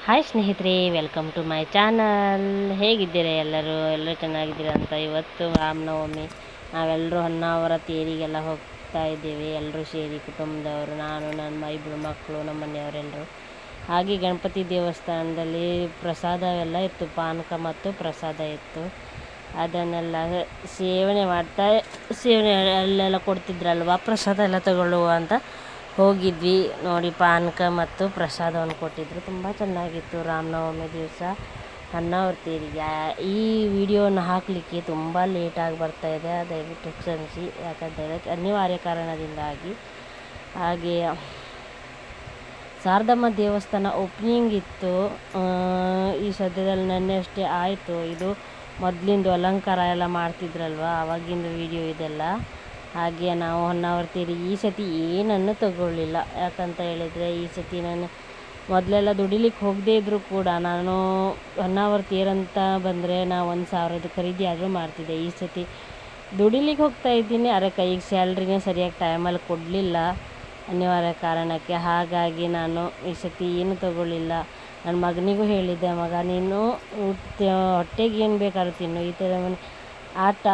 Hi ಸ್ನೇಹಿತರೆ, welcome to my channel. ಹೇಗಿದ್ದೀರಾ ಎಲ್ಲರೂ ಚೆನ್ನಾಗಿದ್ದೀರಾ ಅಂತ. ಇವತ್ತು ರಾಮನವಮಿ, ನಾವೆಲ್ಲರೂ ಹೊನ್ನಾವರ ತೇರಿಗೆಲ್ಲ ಹೋಗ್ತಾ ಇದ್ದೀವಿ. ಎಲ್ಲರೂ ಸೇರಿ ಕುಟುಂಬದವರು, ನಾನು, ನನ್ನ ಇಬ್ಬರು ಮಕ್ಕಳು, ನಮ್ಮ ಮನೆಯವರೆಲ್ಲರೂ. ಹಾಗೆ ಗಣಪತಿ ದೇವಸ್ಥಾನದಲ್ಲಿ ಪ್ರಸಾದವೆಲ್ಲ ಇತ್ತು, ಪಾನಕ ಮತ್ತು ಪ್ರಸಾದ ಇತ್ತು. ಅದನ್ನೆಲ್ಲ ಸೇವನೆ ಅಲ್ಲೆಲ್ಲ ಕೊಡ್ತಿದ್ರಲ್ವ, ಪ್ರಸಾದ ಎಲ್ಲ ತಗೊಳ್ಳುವ ಅಂತ ಹೋಗಿದ್ವಿ. ನೋಡಿ, ಪಾನಕ ಮತ್ತು ಪ್ರಸಾದವನ್ನು ಕೊಟ್ಟಿದ್ದರು. ತುಂಬ ಚೆನ್ನಾಗಿತ್ತು. ರಾಮನವಮಿ ದಿವಸ ಹೊನ್ನಾವರ ತೇರಿಗೆ ಈ ವಿಡಿಯೋನ ಹಾಕಲಿಕ್ಕೆ ತುಂಬ ಲೇಟಾಗಿ ಬರ್ತಾಯಿದೆ, ದಯವಿಟ್ಟು ಕ್ಷಮಿಸಿ. ಯಾಕಂತೇಳಿ ಅನಿವಾರ್ಯ ಕಾರಣದಿಂದಾಗಿ. ಹಾಗೆ ಶಾರದಮ್ಮ ದೇವಸ್ಥಾನ ಓಪನಿಂಗ್ ಇತ್ತು ಈ ಸದ್ಯದಲ್ಲಿ, ನೆನ್ನೆ ಅಷ್ಟೇ ಆಯಿತು. ಇದು ಮೊದಲಿಂದು ಅಲಂಕಾರ ಎಲ್ಲ ಮಾಡ್ತಿದ್ರಲ್ವ, ಆವಾಗಿಂದು ವಿಡಿಯೋ ಇದೆಲ್ಲ. ಹಾಗೆ ನಾವು ಹೊನ್ನಾವರ ತೇರಿ ಈ ಸತಿ ಏನನ್ನು ತಗೊಳ್ಳಿಲ್ಲ. ಯಾಕಂತ ಹೇಳಿದರೆ, ಈ ಸತಿ ನಾನು ಮೊದಲೆಲ್ಲ ದುಡಿಲಿಕ್ಕೆ ಹೋಗದೇ ಇದ್ದರೂ ಕೂಡ ನಾನು ಹೊನ್ನಾವರ ತೇರಂತ ಬಂದರೆ ನಾವು 1,000 ಖರೀದಿ ಆದರೂ ಮಾಡ್ತಿದ್ದೆ. ಈ ಸತಿ ದುಡಿಲಿಕ್ಕೆ ಹೋಗ್ತಾ ಇದ್ದೀನಿ, ಆದರೆ ಕೈಗೆ ಸ್ಯಾಲ್ರಿನೇ ಸರಿಯಾಗಿ ಟೈಮಲ್ಲಿ ಕೊಡಲಿಲ್ಲ ಅನಿವಾರ್ಯ ಕಾರಣಕ್ಕೆ. ಹಾಗಾಗಿ ನಾನು ಈ ಸತಿ ಏನು ತಗೊಳ್ಳಿಲ್ಲ. ನನ್ನ ಮಗನಿಗೂ ಹೇಳಿದ್ದೆ, ಮಗ ನೀನು ಹೊಟ್ಟೆಗೆ ಏನು ಬೇಕಾದ್ರೂ ತಿನ್ನು, ಈ ಥರ ಆಟ.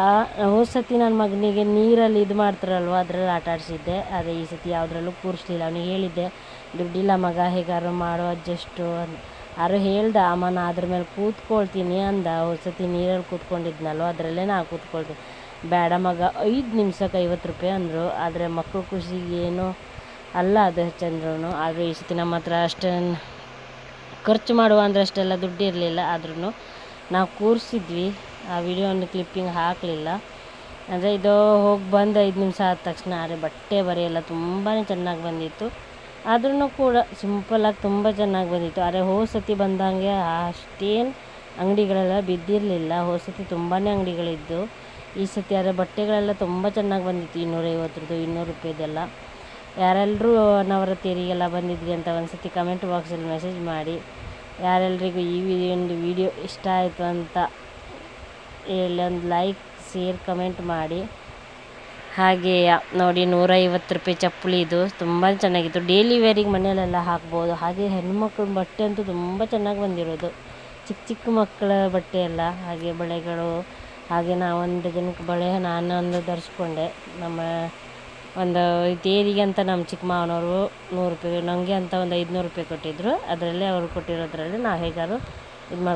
ಹೋದ ಸತಿ ನನ್ನ ಮಗನಿಗೆ ನೀರಲ್ಲಿ ಇದು ಮಾಡ್ತಾರಲ್ವ, ಅದರಲ್ಲಿ ಆಟ ಆಡಿಸಿದ್ದೆ. ಆದರೆ ಈ ಸತಿ ಯಾವುದ್ರಲ್ಲೂ ಕೂರಿಸ್ಲಿಲ್ಲ. ಅವನಿಗೆ ಹೇಳಿದ್ದೆ, ದುಡ್ಡಿಲ್ಲ ಮಗ, ಹೇಗಾದ್ರು ಮಾಡೋ ಅಡ್ಜಸ್ಟು ಅಂತ. ಯಾರು ಹೇಳ್ದೆ, ಅಮ್ಮ ನಾ ಅದ್ರ ಮೇಲೆ ಕೂತ್ಕೊಳ್ತೀನಿ ಅಂದ. ಹೋದ ಸತಿ ನೀರಲ್ಲಿ ಕೂತ್ಕೊಂಡಿದ್ನಲ್ವ, ಅದರಲ್ಲೇ ನಾ ಕೂತ್ಕೊಳ್ತೀನಿ. ಬೇಡ ಮಗ, 5 ನಿಮಿಷಕ್ಕೆ 50 ರೂಪಾಯಿ ಅಂದರು. ಆದರೆ ಮಕ್ಕಳು ಖುಷಿಗೆ ಏನೋ ಅಲ್ಲ ಅದು ಹೆಚ್ಚಂದ್ರೂ. ಆದರೂ ಈ ಸತಿ ನಮ್ಮ ಹತ್ರ ಅಷ್ಟೇನು ಖರ್ಚು ಮಾಡುವ ಅಂದರೆ ಅಷ್ಟೆಲ್ಲ ದುಡ್ಡು ಇರಲಿಲ್ಲ. ಆದ್ರೂ ನಾವು ಕೂರಿಸಿದ್ವಿ. ಆ ವಿಡಿಯೋನ ಕ್ಲಿಪ್ಪಿಂಗ್ ಹಾಕಲಿಲ್ಲ. ಅಂದರೆ ಇದು ಹೋಗಿ ಬಂದು 5 ನಿಮಿಷ ಆದ ತಕ್ಷಣ ಆದರೆ ಬಟ್ಟೆ ಬರೆಯೆಲ್ಲ ತುಂಬಾ ಚೆನ್ನಾಗಿ ಬಂದಿತ್ತು. ಆದ್ರೂ ಕೂಡ ಸಿಂಪಲ್ಲಾಗಿ ತುಂಬ ಚೆನ್ನಾಗಿ ಬಂದಿತ್ತು. ಆದರೆ ಹೋದ ಸತಿ ಬಂದಂಗೆ ಅಷ್ಟೇನು ಅಂಗಡಿಗಳೆಲ್ಲ ಬಿದ್ದಿರಲಿಲ್ಲ. ಹೋದ ಸತಿ ತುಂಬಾ ಅಂಗಡಿಗಳಿದ್ದು. ಈ ಸತಿ ಆದರೆ ಬಟ್ಟೆಗಳೆಲ್ಲ ತುಂಬ ಚೆನ್ನಾಗಿ ಬಂದಿತ್ತು. 250 200 ರೂಪಾಯಿದೆಲ್ಲ. ಯಾರೆಲ್ಲರೂ ಹೊನ್ನಾವರ ತೇರಿಗೆಲ್ಲ ಬಂದಿದ್ರಿ ಅಂತ ಒಂದು ಸತಿ ಕಮೆಂಟ್ ಬಾಕ್ಸಲ್ಲಿ ಮೆಸೇಜ್ ಮಾಡಿ. ಯಾರೆಲ್ಲರಿಗೂ ಈ ಒಂದು ವಿಡಿಯೋ ಇಷ್ಟ ಆಯಿತು ಅಂತ ಹೇಳಿ ಒಂದು ಲೈಕ್, ಶೇರ್, ಕಮೆಂಟ್ ಮಾಡಿ. ಹಾಗೆ ನೋಡಿ, 150 ರೂಪಾಯಿ ಚಪ್ಪಲಿ, ಇದು ತುಂಬ ಚೆನ್ನಾಗಿತ್ತು. ಡೈಲಿ ವೇರಿಗೆ ಮನೆಯಲ್ಲೆಲ್ಲ ಹಾಕ್ಬೋದು. ಹಾಗೆ ಹೆಣ್ಮಕ್ಳ ಬಟ್ಟೆ ಅಂತೂ ತುಂಬ ಚೆನ್ನಾಗಿ ಬಂದಿರೋದು, ಚಿಕ್ಕ ಚಿಕ್ಕ ಮಕ್ಕಳ ಬಟ್ಟೆ ಎಲ್ಲ. ಹಾಗೆ ಬಳೆಗಳು, ಹಾಗೆ ನಾವೊಂದು ಜನಕ್ಕೆ ಬಳೆ ನಾನೊಂದು ಧರಿಸ್ಕೊಂಡೆ. ನಮ್ಮ ಒಂದು ತೇರಿಗೆ ಅಂತ ನಮ್ಮ ಚಿಕ್ಕ ಮಾವನವರು 100 ರೂಪಾಯಿ, ನನಗೆ ಅಂತ ಒಂದು 500 ರೂಪಾಯಿ ಕೊಟ್ಟಿದ್ದರು. ಅದರಲ್ಲೇ ಅವರು ಕೊಟ್ಟಿರೋದ್ರಲ್ಲಿ ನಾವು ಹೇಗಾದ್ರು ಇದು ಮಾಡಿ